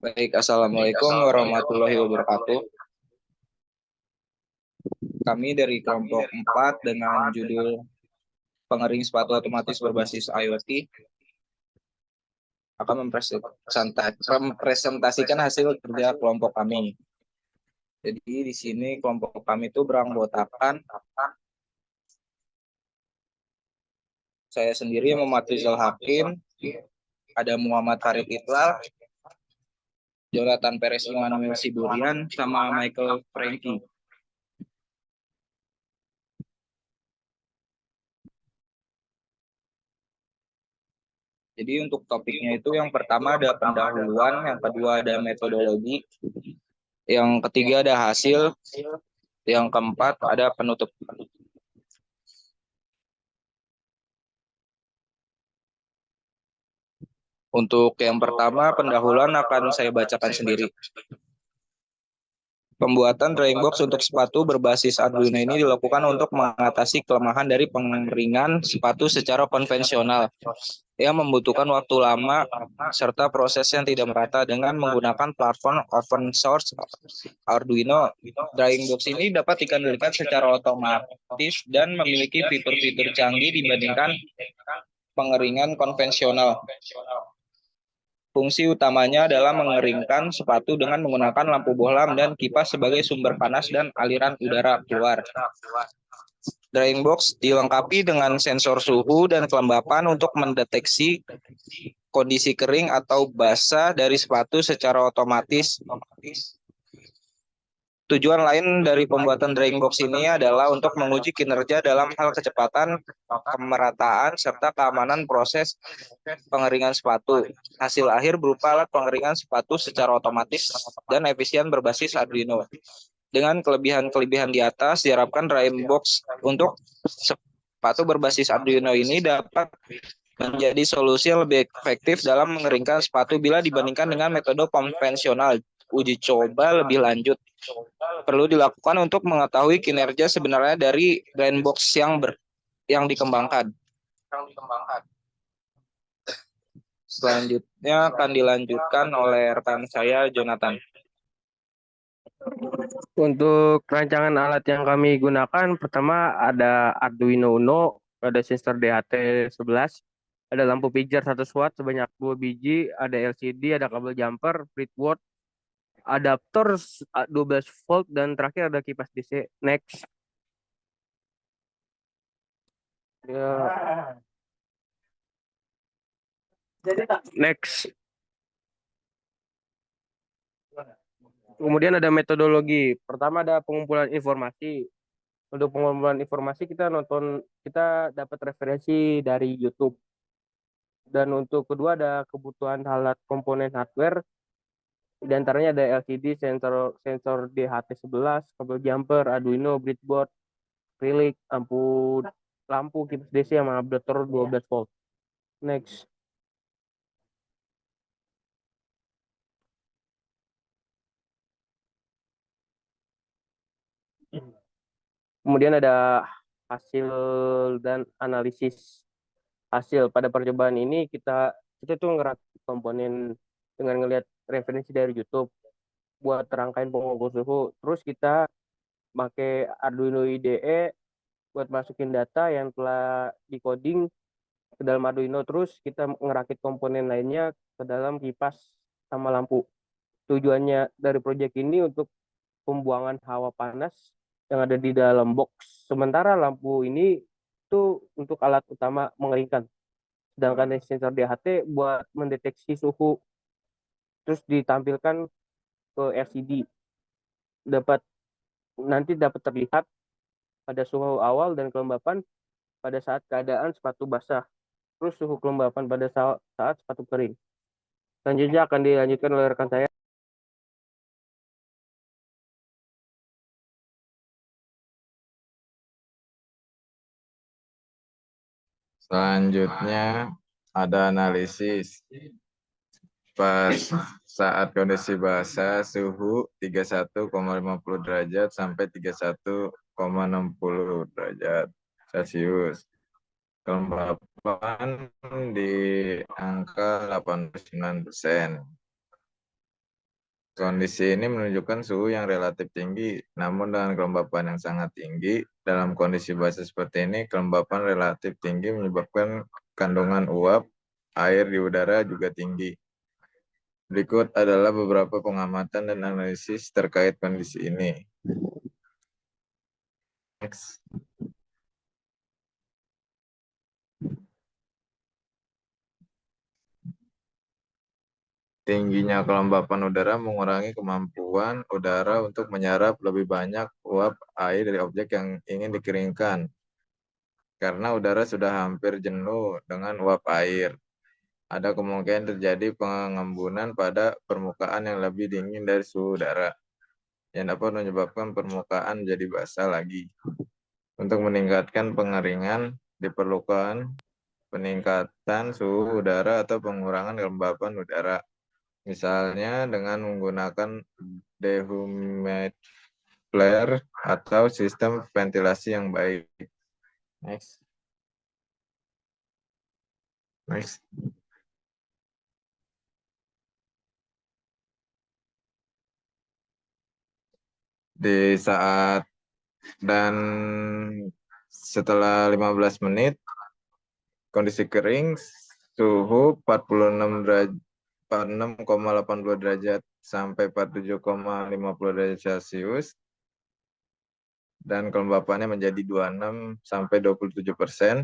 Baik, Assalamualaikum warahmatullahi wabarakatuh. Kami dari kelompok 4 dengan judul Pengering Sepatu Otomatis Berbasis IoT akan mempresentasikan hasil kerja kelompok kami. Jadi di sini kelompok kami itu beranggotakan saya sendiri Muhammad Rizal Hakim, ada Muhammad Farid Iqbal, Jonathan Perez Immanuel Siburian, sama Michael Franky. Jadi untuk topiknya itu yang pertama ada pendahuluan, yang kedua ada metodologi, yang ketiga ada hasil, yang keempat ada penutup. Untuk yang pertama pendahuluan akan saya bacakan sendiri. Pembuatan drying box untuk sepatu berbasis Arduino ini dilakukan untuk mengatasi kelemahan dari pengeringan sepatu secara konvensional yang membutuhkan waktu lama serta proses yang tidak merata. Dengan menggunakan platform open source Arduino, drying box ini dapat dikendalikan secara otomatis dan memiliki fitur-fitur canggih dibandingkan pengeringan konvensional. Fungsi utamanya adalah mengeringkan sepatu dengan menggunakan lampu bohlam dan kipas sebagai sumber panas dan aliran udara keluar. Drying box dilengkapi dengan sensor suhu dan kelembapan untuk mendeteksi kondisi kering atau basah dari sepatu secara otomatis. Tujuan lain dari pembuatan drying box ini adalah untuk menguji kinerja dalam hal kecepatan, kemerataan, serta keamanan proses pengeringan sepatu. Hasil akhir berupa alat pengeringan sepatu secara otomatis dan efisien berbasis Arduino. Dengan kelebihan-kelebihan di atas, diharapkan drying box untuk sepatu berbasis Arduino ini dapat menjadi solusi yang lebih efektif dalam mengeringkan sepatu bila dibandingkan dengan metode konvensional. Uji coba lebih lanjut perlu dilakukan untuk mengetahui kinerja sebenarnya dari drying box yang dikembangkan. Selanjutnya akan dilanjutkan oleh rekan saya, Jonathan. Untuk rancangan alat yang kami gunakan, pertama ada Arduino Uno, ada sensor DHT11, ada lampu pijar 100 watt sebanyak 2 biji, ada LCD, ada kabel jumper, breadboard, adaptor 12 volt, dan terakhir ada kipas DC. Next. Ya. Next. Kemudian ada metodologi. Pertama ada pengumpulan informasi. Untuk pengumpulan informasi kita dapat referensi dari YouTube. Dan untuk kedua ada kebutuhan alat komponen hardware. Di antaranya ada LCD, sensor DHT11, kabel jumper, Arduino, breadboard, acrylic, lampu kipas DC sama adaptor 12 volt. Next. Kemudian ada hasil dan analisis hasil. Pada percobaan ini kita tuh ngerakit komponen dengan ngelihat referensi dari YouTube buat rangkaian pengukur suhu. Terus kita pakai Arduino IDE buat masukin data yang telah decoding ke dalam Arduino. Terus kita ngerakit komponen lainnya ke dalam kipas sama lampu. Tujuannya dari proyek ini untuk pembuangan hawa panas yang ada di dalam box. Sementara lampu ini itu untuk alat utama mengeringkan. Sedangkan sensor DHT buat mendeteksi suhu. Terus ditampilkan ke LCD. Nanti dapat terlihat pada suhu awal dan kelembapan pada saat keadaan sepatu basah. Terus suhu kelembapan pada saat sepatu kering. Selanjutnya akan dilanjutkan oleh rekan saya. Selanjutnya ada analisis. Pas saat kondisi basah, suhu 31,50 derajat sampai 31,60 derajat Celcius. Kelembapan di angka 89%. Kondisi ini menunjukkan suhu yang relatif tinggi, namun dengan kelembapan yang sangat tinggi. Dalam kondisi basah seperti ini, kelembapan relatif tinggi menyebabkan kandungan uap air di udara juga tinggi. Berikut adalah beberapa pengamatan dan analisis terkait kondisi ini. Next. Tingginya kelembapan udara mengurangi kemampuan udara untuk menyerap lebih banyak uap air dari objek yang ingin dikeringkan. Karena udara sudah hampir jenuh dengan uap air, ada kemungkinan terjadi pengembunan pada permukaan yang lebih dingin dari suhu udara, yang dapat menyebabkan permukaan jadi basah lagi. Untuk meningkatkan pengeringan, diperlukan peningkatan suhu udara atau pengurangan kelembapan udara. Misalnya dengan menggunakan dehumidifier atau sistem ventilasi yang baik. Next. Next. Di saat dan setelah 15 menit, kondisi kering, suhu 46,80 derajat sampai 47,50 derajat Celcius, dan kelembapannya menjadi 26 sampai 27%.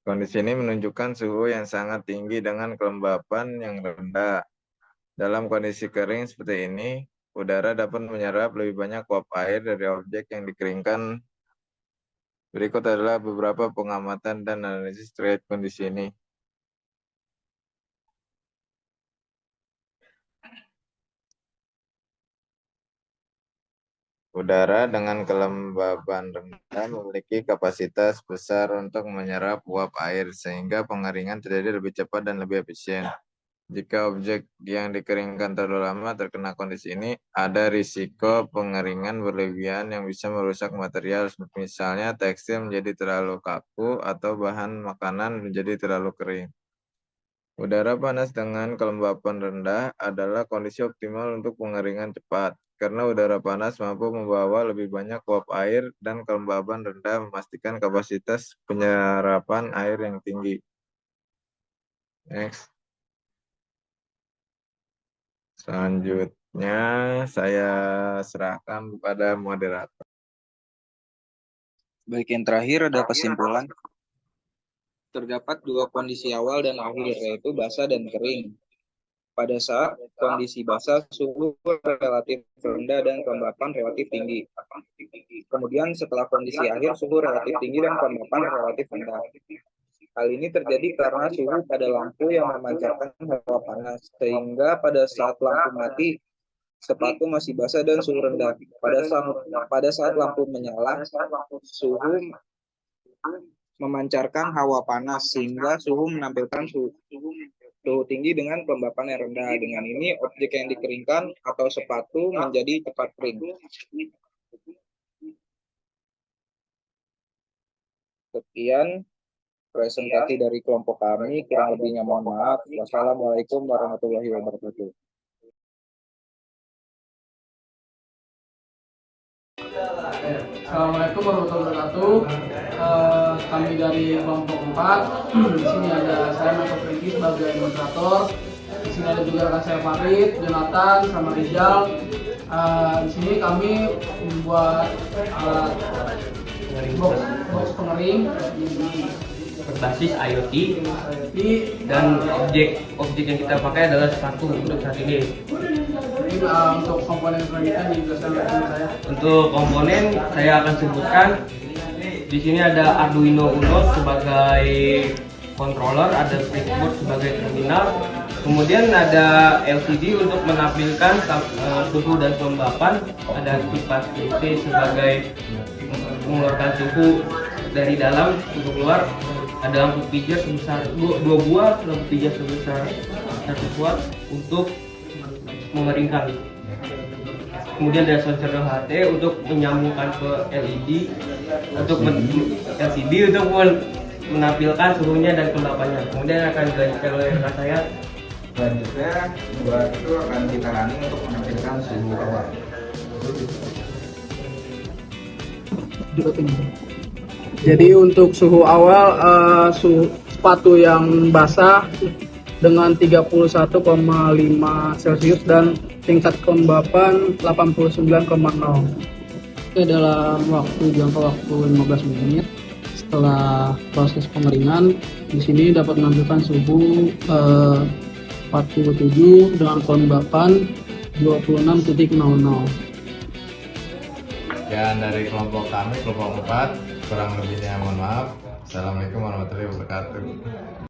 Kondisi ini menunjukkan suhu yang sangat tinggi dengan kelembapan yang rendah. Dalam kondisi kering seperti ini, udara dapat menyerap lebih banyak uap air dari objek yang dikeringkan. Berikut adalah beberapa pengamatan dan analisis terkait kondisi ini. Udara dengan kelembaban rendah memiliki kapasitas besar untuk menyerap uap air, sehingga pengeringan terjadi lebih cepat dan lebih efisien. Jika objek yang dikeringkan terlalu lama terkena kondisi ini, ada risiko pengeringan berlebihan yang bisa merusak material, misalnya tekstil menjadi terlalu kaku atau bahan makanan menjadi terlalu kering. Udara panas dengan kelembapan rendah adalah kondisi optimal untuk pengeringan cepat, karena udara panas mampu membawa lebih banyak uap air dan kelembapan rendah memastikan kapasitas penyerapan air yang tinggi. Next. Selanjutnya saya serahkan kepada moderator. Baik, yang terakhir ada kesimpulan. Terdapat dua kondisi awal dan akhir, yaitu basah dan kering. Pada saat kondisi basah, suhu relatif rendah dan kelembapan relatif tinggi. Kemudian setelah kondisi akhir, suhu relatif tinggi dan kelembapan relatif rendah. Hal ini terjadi karena suhu pada lampu yang memancarkan hawa panas, sehingga pada saat lampu mati, sepatu masih basah dan suhu rendah. Pada saat lampu menyala, suhu memancarkan hawa panas, sehingga suhu menampilkan suhu tinggi dengan kelembapan yang rendah. Dengan ini, objek yang dikeringkan atau sepatu menjadi cepat kering. Sekian presentasi dari kelompok kami, kurang lebihnya mohon maaf. Wassalamualaikum warahmatullahi wabarakatuh. Assalamualaikum warahmatullahi wabarakatuh. Kami dari kelompok 4. Di sini ada saya Michael Franky sebagai moderator. Di sini ada juga rekan saya Farid, Jonathan, sama Rizal. Di sini kami membuat alat box pengering Berbasis IoT dan objek yang kita pakai adalah sepatu untuk saat ini. Mungkin untuk komponen selanjutnya dijelaskan oleh teman saya. Untuk komponen saya akan sebutkan di sini ada Arduino Uno sebagai controller, ada breadboard sebagai terminal, kemudian ada LCD untuk menampilkan suhu dan kelembapan, ada kipas AC sebagai mengeluarkan suhu dari dalam untuk keluar, ada lampu pijar sebesar 2 buah, lampu pijar sebesar 1 watt untuk mengeringkan. Kemudian ada sensor HT untuk menyambungkan ke LED untuk LCD untuk menampilkan suhunya dan kelembapannya. Kemudian akan dilanjutkan oleh rekan saya Selanjutnya buat itu akan kita running untuk menampilkan suhu awal. Jadi untuk suhu awal suhu sepatu yang basah dengan 31,5 Celcius dan tingkat kelembapan 89,0. Oke, dalam jangka waktu 15 menit setelah proses pengeringan, di sini dapat menampilkan suhu 47 dengan kelembapan 26,00. Sekian dari kelompok kami, kelompok 4. Kurang lebihnya mohon maaf. Assalamualaikum warahmatullahi wabarakatuh.